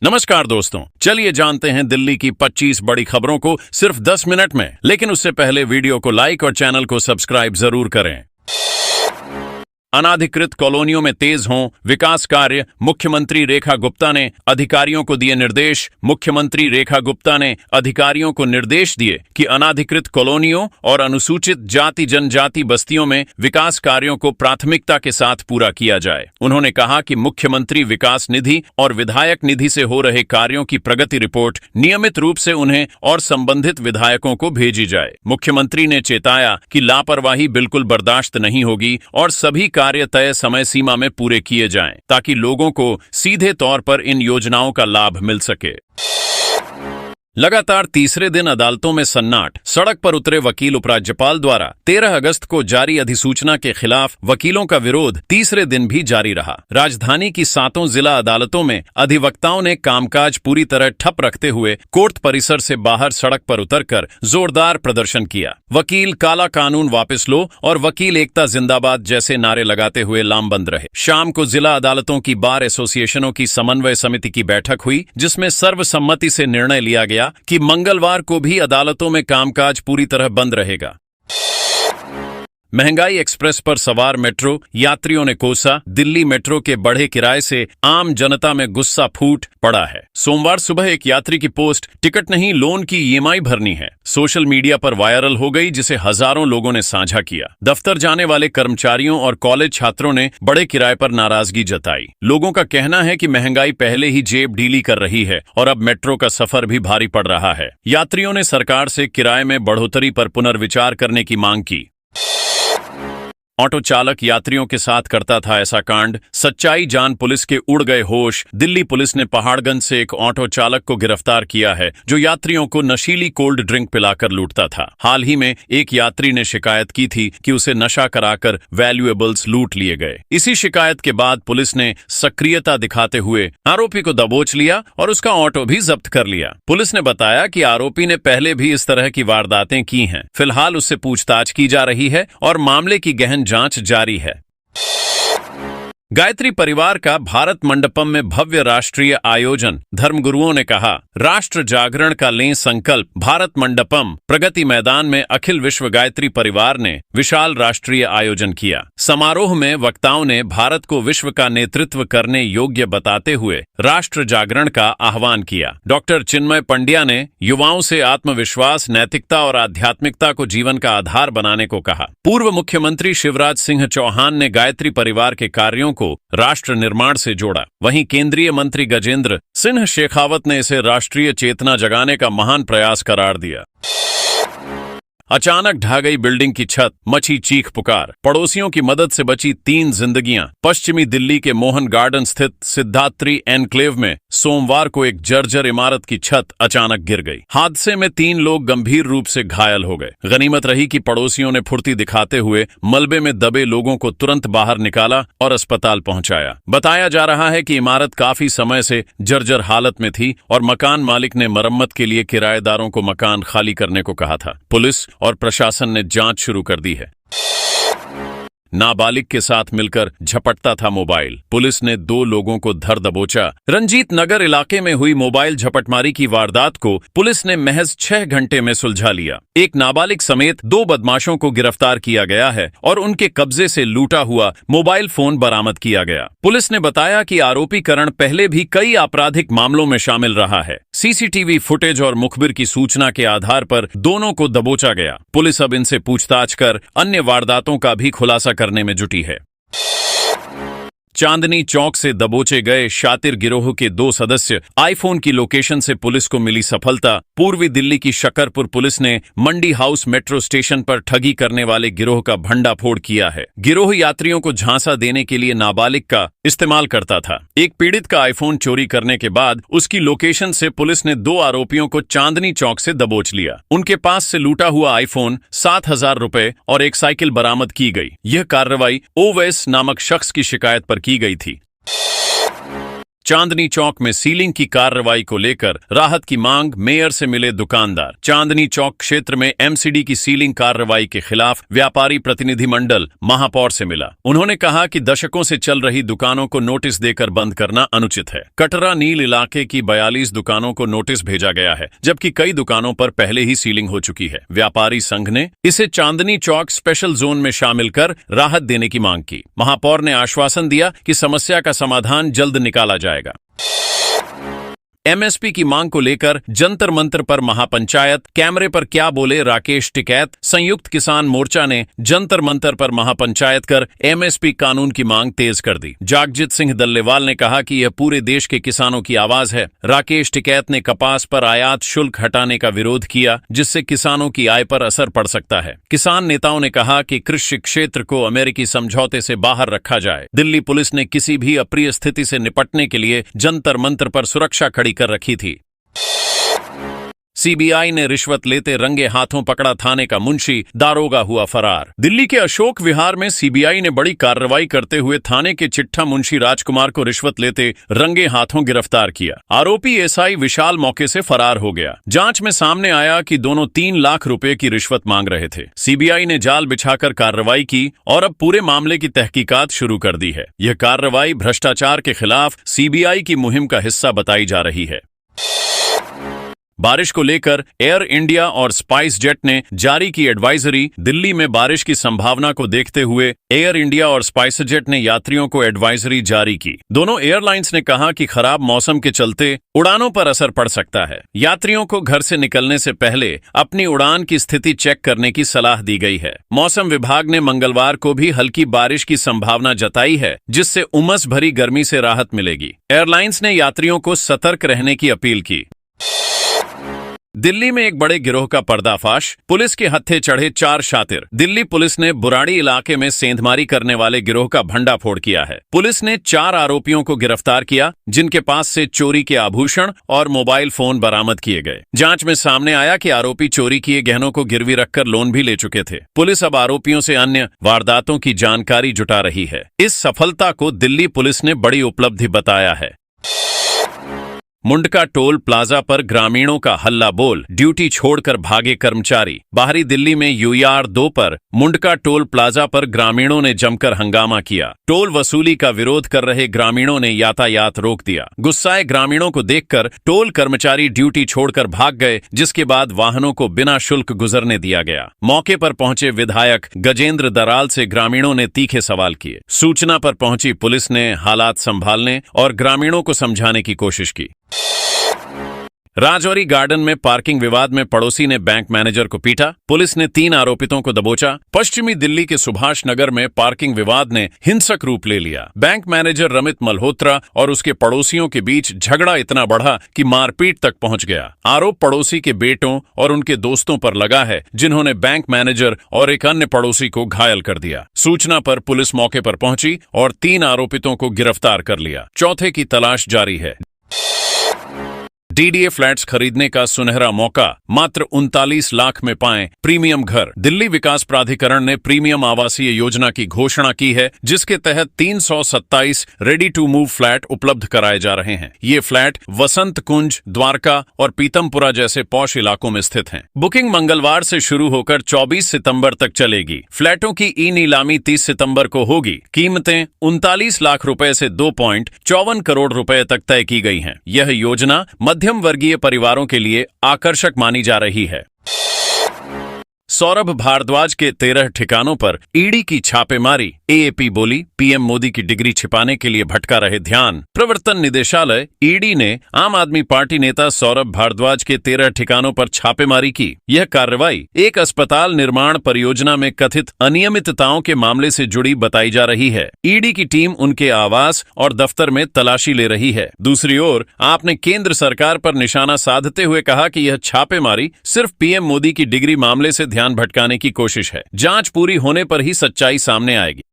नमस्कार दोस्तों, चलिए जानते हैं दिल्ली की 25 बड़ी खबरों को सिर्फ 10 मिनट में। लेकिन उससे पहले वीडियो को लाइक और चैनल को सब्सक्राइब जरूर करें। अनाधिकृत कॉलोनियों में तेज हों विकास कार्य, मुख्यमंत्री रेखा गुप्ता ने अधिकारियों को दिए निर्देश। मुख्यमंत्री रेखा गुप्ता ने अधिकारियों को निर्देश दिए कि अनाधिकृत कॉलोनियों और अनुसूचित जाति जनजाति बस्तियों में विकास कार्यों को प्राथमिकता के साथ पूरा किया जाए। उन्होंने कहा कि मुख्यमंत्री विकास निधि और विधायक निधि से हो रहे कार्यों की प्रगति रिपोर्ट नियमित रूप से उन्हें और संबंधित विधायकों को भेजी जाए। मुख्यमंत्री ने चेताया कि लापरवाही बिल्कुल बर्दाश्त नहीं होगी और सभी कार्य तय समय सीमा में पूरे किए जाएं, ताकि लोगों को सीधे तौर पर इन योजनाओं का लाभ मिल सके। लगातार तीसरे दिन अदालतों में सन्नाट। सड़क पर उतरे वकील। उपराज्यपाल द्वारा 13 अगस्त को जारी अधिसूचना के खिलाफ वकीलों का विरोध तीसरे दिन भी जारी रहा। राजधानी की 7 जिला अदालतों में अधिवक्ताओं ने कामकाज पूरी तरह ठप रखते हुए कोर्ट परिसर से बाहर सड़क पर उतरकर जोरदार प्रदर्शन किया। वकील काला कानून वापस लो और वकील एकता जिंदाबाद जैसे नारे लगाते हुए लामबंद रहे। शाम को जिला अदालतों की बार एसोसिएशनों की समन्वय समिति की बैठक हुई, जिसमें सर्वसम्मति से निर्णय लिया गया कि मंगलवार को भी अदालतों में कामकाज पूरी तरह बंद रहेगा। महंगाई एक्सप्रेस पर सवार मेट्रो यात्रियों ने कोसा। दिल्ली मेट्रो के बढ़े किराए से आम जनता में गुस्सा फूट पड़ा है। सोमवार सुबह एक यात्री की पोस्ट टिकट नहीं लोन की ईएमआई भरनी है सोशल मीडिया पर वायरल हो गई, जिसे हजारों लोगों ने साझा किया। दफ्तर जाने वाले कर्मचारियों और कॉलेज छात्रों ने बड़े किराए पर नाराजगी जताई। लोगों का कहना है कि महंगाई पहले ही जेब ढीली कर रही है और अब मेट्रो का सफर भी भारी पड़ रहा है। यात्रियों ने सरकार से किराए में बढ़ोतरी पर पुनर्विचार करने की मांग की। ऑटो चालक यात्रियों के साथ करता था ऐसा कांड, सच्चाई जान पुलिस के उड़ गए होश। दिल्ली पुलिस ने पहाड़गंज से एक ऑटो चालक को गिरफ्तार किया है, जो यात्रियों को नशीली कोल्ड ड्रिंक पिलाकर लूटता था। हाल ही में एक यात्री ने शिकायत की थी कि उसे नशा कराकर वैल्यूएबल्स लूट लिए गए। इसी शिकायत के बाद पुलिस ने सक्रियता दिखाते हुए आरोपी को दबोच लिया और उसका ऑटो भी जब्त कर लिया। पुलिस ने बताया कि आरोपी ने पहले भी इस तरह की वारदातें की हैं। फिलहाल उससे पूछताछ की जा रही है और मामले की गहन जांच जारी है। गायत्री परिवार का भारत मंडपम में भव्य राष्ट्रीय आयोजन। धर्मगुरुओं ने कहा, राष्ट्र जागरण का लें संकल्प। भारत मंडपम प्रगति मैदान में अखिल विश्व गायत्री परिवार ने विशाल राष्ट्रीय आयोजन किया। समारोह में वक्ताओं ने भारत को विश्व का नेतृत्व करने योग्य बताते हुए राष्ट्र जागरण का आह्वान किया। डॉक्टर चिन्मय पंड्या ने युवाओं से आत्मविश्वास, नैतिकता और आध्यात्मिकता को जीवन का आधार बनाने को कहा। पूर्व मुख्यमंत्री शिवराज सिंह चौहान ने गायत्री परिवार के कार्यों को राष्ट्र निर्माण से जोड़ा। वहीं केंद्रीय मंत्री गजेंद्र सिंह शेखावत ने इसे राष्ट्रीय चेतना जगाने का महान प्रयास करार दिया। अचानक ढह गई बिल्डिंग की छत, मची चीख पुकार। पड़ोसियों की मदद से बची 3 जिंदगियां। पश्चिमी दिल्ली के मोहन गार्डन स्थित सिद्धात्री एनक्लेव में सोमवार को एक जर्जर इमारत की छत अचानक गिर गई। हादसे में 3 लोग गंभीर रूप से घायल हो गए। गनीमत रही कि पड़ोसियों ने फुर्ती दिखाते हुए मलबे में दबे लोगों को तुरंत बाहर निकाला और अस्पताल पहुंचाया। बताया जा रहा है कि इमारत काफी समय से जर्जर हालत में थी और मकान मालिक ने मरम्मत के लिए किराएदारों को मकान खाली करने को कहा था। पुलिस और प्रशासन ने जांच शुरू कर दी है। नाबालिग के साथ मिलकर झपटता था मोबाइल। पुलिस ने 2 लोगों को धर दबोचा। रंजीत नगर इलाके में हुई मोबाइल झपटमारी की वारदात को पुलिस ने महज 6 घंटे में सुलझा लिया। एक नाबालिग समेत 2 बदमाशों को गिरफ्तार किया गया है और उनके कब्जे से लूटा हुआ मोबाइल फोन बरामद किया गया। पुलिस ने बताया कि आरोपी करण पहले भी कई आपराधिक मामलों में शामिल रहा है। सीसीटीवी फुटेज और मुखबिर की सूचना के आधार पर दोनों को दबोचा गया। पुलिस अब इनसे पूछताछ कर अन्य वारदातों का भी खुलासा करने में जुटी है। चांदनी चौक से दबोचे गए शातिर गिरोह के 2 सदस्य। आईफोन की लोकेशन से पुलिस को मिली सफलता। पूर्वी दिल्ली की शकरपुर पुलिस ने मंडी हाउस मेट्रो स्टेशन पर ठगी करने वाले गिरोह का भंडाफोड़ किया है। गिरोह यात्रियों को झांसा देने के लिए नाबालिग का इस्तेमाल करता था। एक पीड़ित का आईफोन चोरी करने के बाद उसकी लोकेशन से पुलिस ने 2 आरोपियों को चांदनी चौक से दबोच लिया। उनके पास से लूटा हुआ आईफोन, 7,000 रुपए और एक साइकिल बरामद की गई। यह कार्रवाई ओवैस नामक शख्स की शिकायत पर की गई थी। चांदनी चौक में सीलिंग की कार्रवाई को लेकर राहत की मांग, मेयर से मिले दुकानदार। चांदनी चौक क्षेत्र में एमसीडी की सीलिंग कार्रवाई के खिलाफ व्यापारी प्रतिनिधिमंडल महापौर से मिला। उन्होंने कहा कि दशकों से चल रही दुकानों को नोटिस देकर बंद करना अनुचित है। कटरा नील इलाके की 42 दुकानों को नोटिस भेजा गया है, जबकि कई दुकानों पर पहले ही सीलिंग हो चुकी है। व्यापारी संघ ने इसे चांदनी चौक स्पेशल जोन में शामिल कर राहत देने की मांग की। महापौर ने आश्वासन दिया कि समस्या का समाधान जल्द निकाला जाएगा। एमएसपी की मांग को लेकर जंतर मंतर पर महापंचायत, कैमरे पर क्या बोले राकेश टिकैत। संयुक्त किसान मोर्चा ने जंतर मंतर पर महापंचायत कर एमएसपी कानून की मांग तेज कर दी। जागजीत सिंह दल्लेवाल ने कहा कि यह पूरे देश के किसानों की आवाज है। राकेश टिकैत ने कपास पर आयात शुल्क हटाने का विरोध किया, जिससे किसानों की आय पर असर पड़ सकता है। किसान नेताओं ने कहा कि कृषि क्षेत्र को अमेरिकी समझौते से बाहर रखा जाए। दिल्ली पुलिस ने किसी भी अप्रिय स्थिति से निपटने के लिए जंतर मंतर पर सुरक्षा खड़ी कर रखी थी। सीबीआई ने रिश्वत लेते रंगे हाथों पकड़ा थाने का मुंशी, दारोगा हुआ फरार। दिल्ली के अशोक विहार में सीबीआई ने बड़ी कार्रवाई करते हुए थाने के चिट्ठा मुंशी राजकुमार को रिश्वत लेते रंगे हाथों गिरफ्तार किया। आरोपी एसआई विशाल मौके से फरार हो गया। जांच में सामने आया कि दोनों 3 लाख रुपए की रिश्वत मांग रहे थे। सीबीआई ने जाल बिछाकर कार्रवाई की और अब पूरे मामले की तहकीकात शुरू कर दी है। यह कार्रवाई भ्रष्टाचार के खिलाफ सीबीआई की मुहिम का हिस्सा बताई जा रही है। बारिश को लेकर एयर इंडिया और स्पाइस जेट ने जारी की एडवाइजरी। दिल्ली में बारिश की संभावना को देखते हुए एयर इंडिया और स्पाइस जेट ने यात्रियों को एडवाइजरी जारी की। दोनों एयरलाइंस ने कहा कि खराब मौसम के चलते उड़ानों पर असर पड़ सकता है। यात्रियों को घर से निकलने से पहले अपनी उड़ान की स्थिति चेक करने की सलाह दी गई है। मौसम विभाग ने मंगलवार को भी हल्की बारिश की संभावना जताई है, जिससे उमस भरी गर्मी से राहत मिलेगी। एयरलाइंस ने यात्रियों को सतर्क रहने की अपील की। दिल्ली में एक बड़े गिरोह का पर्दाफाश, पुलिस के हत्थे चढ़े 4 शातिर। दिल्ली पुलिस ने बुराड़ी इलाके में सेंधमारी करने वाले गिरोह का भंडाफोड़ किया है। पुलिस ने 4 आरोपियों को गिरफ्तार किया, जिनके पास से चोरी के आभूषण और मोबाइल फोन बरामद किए गए। जांच में सामने आया कि आरोपी चोरी किए गहनों को गिरवी रखकर लोन भी ले चुके थे। पुलिस अब आरोपियों से अन्य वारदातों की जानकारी जुटा रही है। इस सफलता को दिल्ली पुलिस ने बड़ी उपलब्धि बताया है। मुंडका टोल प्लाजा पर ग्रामीणों का हल्ला बोल, ड्यूटी छोड़कर भागे कर्मचारी। बाहरी दिल्ली में यूआर 2 पर मुंडका टोल प्लाजा पर ग्रामीणों ने जमकर हंगामा किया। टोल वसूली का विरोध कर रहे ग्रामीणों ने यातायात रोक दिया। गुस्साए ग्रामीणों को देखकर टोल कर्मचारी ड्यूटी छोड़कर भाग गए, जिसके बाद वाहनों को बिना शुल्क गुजरने दिया गया। मौके पर पहुंचे विधायक गजेंद्र दराल से ग्रामीणों ने तीखे सवाल किए। सूचना पर पहुंची पुलिस ने हालात संभालने और ग्रामीणों को समझाने की कोशिश की। राजौरी गार्डन में पार्किंग विवाद में पड़ोसी ने बैंक मैनेजर को पीटा। पुलिस ने 3 आरोपितों को दबोचा। पश्चिमी दिल्ली के सुभाष नगर में पार्किंग विवाद ने हिंसक रूप ले लिया। बैंक मैनेजर रमित मल्होत्रा और उसके पड़ोसियों के बीच झगड़ा इतना बढ़ा कि मारपीट तक पहुंच गया। आरोप पड़ोसी के बेटों और उनके दोस्तों पर लगा है, जिन्होंने बैंक मैनेजर और एक अन्य पड़ोसी को घायल कर दिया। सूचना पर पुलिस मौके पर पहुंची और 3 आरोपितों को गिरफ्तार कर लिया। चौथे की तलाश जारी है। डीडीए फ्लैट्स खरीदने का सुनहरा मौका, मात्र 39 लाख में पाएं प्रीमियम घर। दिल्ली विकास प्राधिकरण ने प्रीमियम आवासीय योजना की घोषणा की है, जिसके तहत 327 रेडी टू मूव फ्लैट उपलब्ध कराए जा रहे हैं। ये फ्लैट वसंत कुंज, द्वारका और पीतमपुरा जैसे पॉश इलाकों में स्थित हैं। बुकिंग मंगलवार से शुरू होकर 24 सितंबर तक चलेगी। फ्लैटों की ई नीलामी 30 सितंबर को होगी। कीमतें 39 लाख रुपए से 2.54 करोड़ रुपए तक तय की गई हैं। यह योजना मध्यम वर्गीय परिवारों के लिए आकर्षक मानी जा रही है। सौरभ भारद्वाज के 13 ठिकानों पर ईडी की छापेमारी। एएपी बोली, पीएम मोदी की डिग्री छिपाने के लिए भटका रहे ध्यान। प्रवर्तन निदेशालय ईडी ने आम आदमी पार्टी नेता सौरभ भारद्वाज के 13 ठिकानों पर छापेमारी की। यह कार्रवाई एक अस्पताल निर्माण परियोजना में कथित अनियमितताओं के मामले से जुड़ी बताई जा रही है। ईडी की टीम उनके आवास और दफ्तर में तलाशी ले रही है। दूसरी ओर आपने केंद्र सरकार पर निशाना साधते हुए कहा कि यह छापेमारी सिर्फ पीएम मोदी की डिग्री मामले से ध्यान भटकाने की कोशिश है। जांच पूरी होने पर ही सच्चाई सामने आएगी।